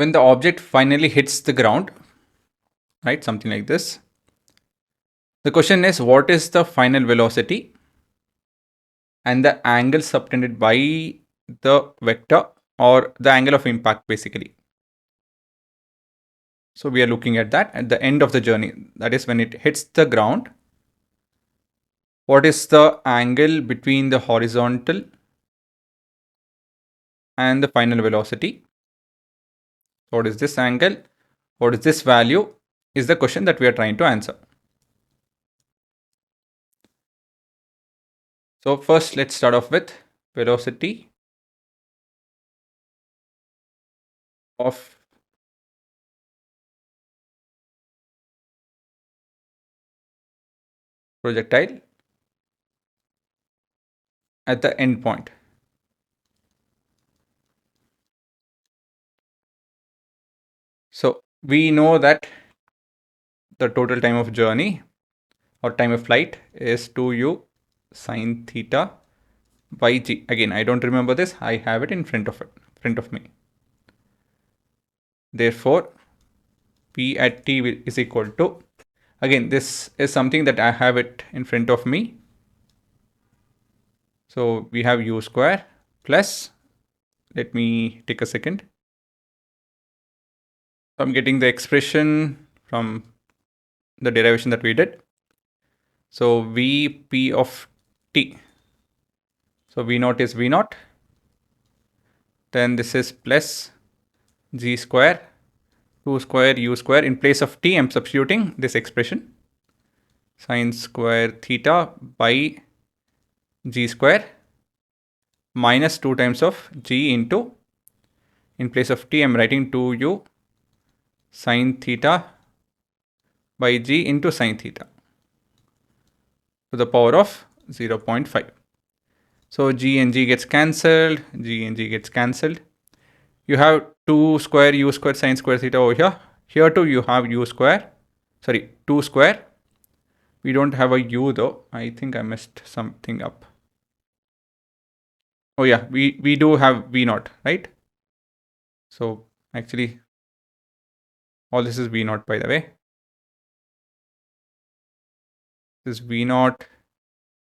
when the object finally hits the ground, right? Something like this. The question is, what is the final velocity and the angle subtended by the vector or the angle of impact basically. So we are looking at that at the end of the journey. That is when it hits the ground. What is the angle between the horizontal and the final velocity? What is this angle? What is this value? Is the question that we are trying to answer. So first let's start off with velocity of projectile at the end point. So we know that the total time of journey or time of flight is 2u sine theta by g. Again, I don't remember this. I have it in front of me. Therefore, p at t is equal to, again, this is something that I have it in front of me. So we have u square plus, let me take a second. I'm getting the expression from the derivation that we did. So Vp of t. So V naught is V naught. Then this is plus g square, 2 square u square. In place of t, I'm substituting this expression. Sine square theta by g square minus 2 times of g into, in place of t, I'm writing 2u sine theta by g into sine theta to the power of 0.5. So g and g gets cancelled, g and g gets cancelled. You have 2 square u square sine square theta over here. Here too you have u square, sorry, 2 square. We don't have a u though. I think I messed something up. Oh yeah, we do have v naught, right? So actually, all this is v naught, by the way. This is v naught,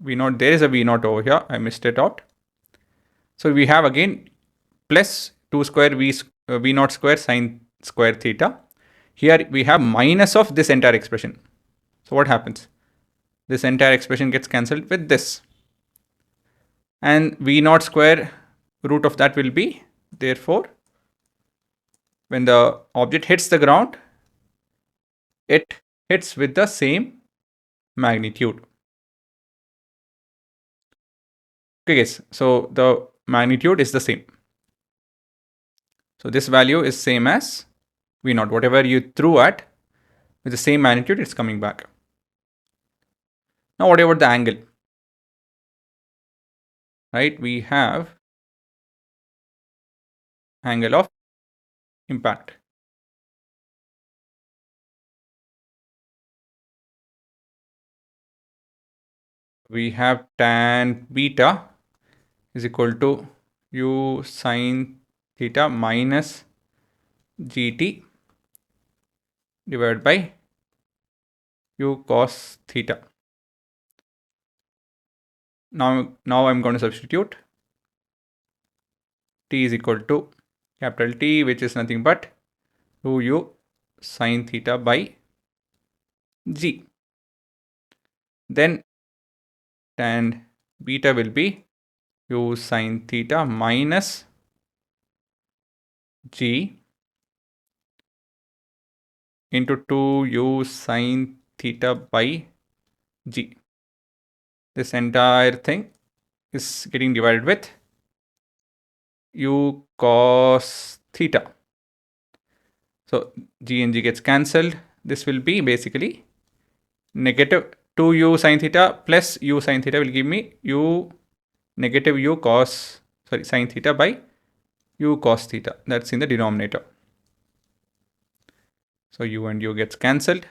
there is a v naught over here. I missed it out. So we have again plus 2 square v naught square sine square theta. Here we have minus of this entire expression. So what happens? This entire expression gets cancelled with this. And v naught square root of that will be, therefore, when the object hits the ground, it hits with the same magnitude. Okay guys, so the magnitude is the same. So this value is same as v naught. Whatever you threw at with the same magnitude, it's coming back. Now what about the angle? Right, we have angle of impact. We have tan beta is equal to u sine theta minus gt divided by u cos theta. Now I'm going to substitute t is equal to capital T, which is nothing but 2u sine theta by g. Then tan beta will be u sine theta minus g into 2u sine theta by g. This entire thing is getting divided with u cos theta. So g and g gets cancelled. This will be basically negative 2u sine theta plus u sine theta will give me u negative u cos, sorry, sine theta by u cos theta. That's in the denominator. So u and u gets cancelled.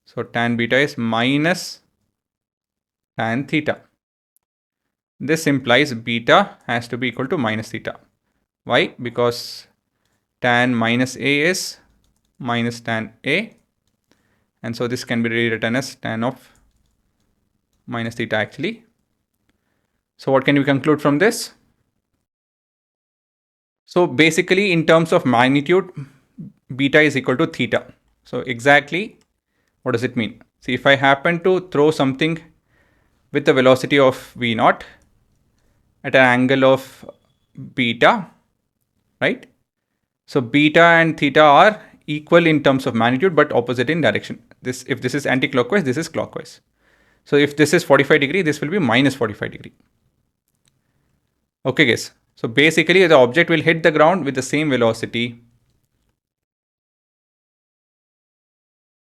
So tan beta is minus tan theta. This implies beta has to be equal to minus theta. Why? Because tan minus A is minus tan A. And so this can be rewritten as tan of minus theta actually. So what can we conclude from this? So basically in terms of magnitude, beta is equal to theta. So exactly what does it mean? See, if I happen to throw something with the velocity of v naught at an angle of beta, right? So beta and theta are equal in terms of magnitude but opposite in direction. If this is anti-clockwise, this is clockwise. So if this is 45 degree, this will be minus 45 degree. Okay guys, so basically the object will hit the ground with the same velocity.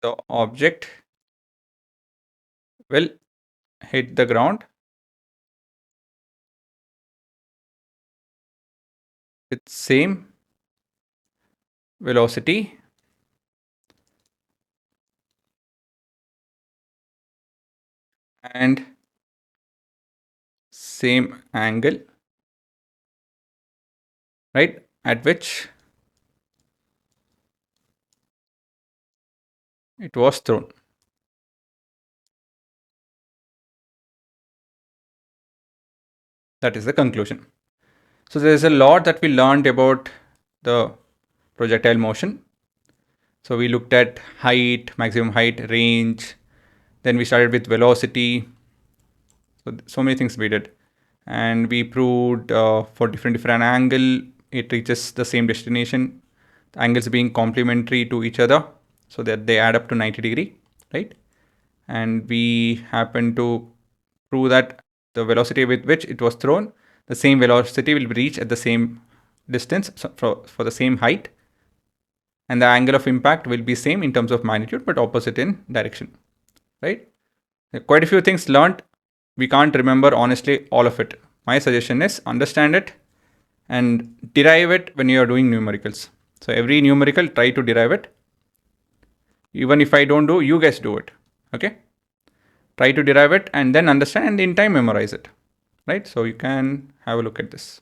The object will hit the ground with same velocity and same angle, right, at which it was thrown. That is the conclusion. So there is a lot that we learned about the projectile motion. So we looked at height, maximum height, range. Then we started with velocity. So many things we did. And we proved for different angle, it reaches the same destination. The angles being complementary to each other so that they add up to 90 degree, right? And we happen to prove that the velocity with which it was thrown, the same velocity will be reached at the same distance for the same height, and the angle of impact will be same in terms of magnitude but opposite in direction, right? Quite a few things learned. We can't remember honestly all of it. My suggestion is understand it and derive it when you are doing numericals. So every numerical, try to derive it. Even if I don't do, you guys do it. Okay? Try to derive it and then understand and in time memorize it. Right? So you can have a look at this.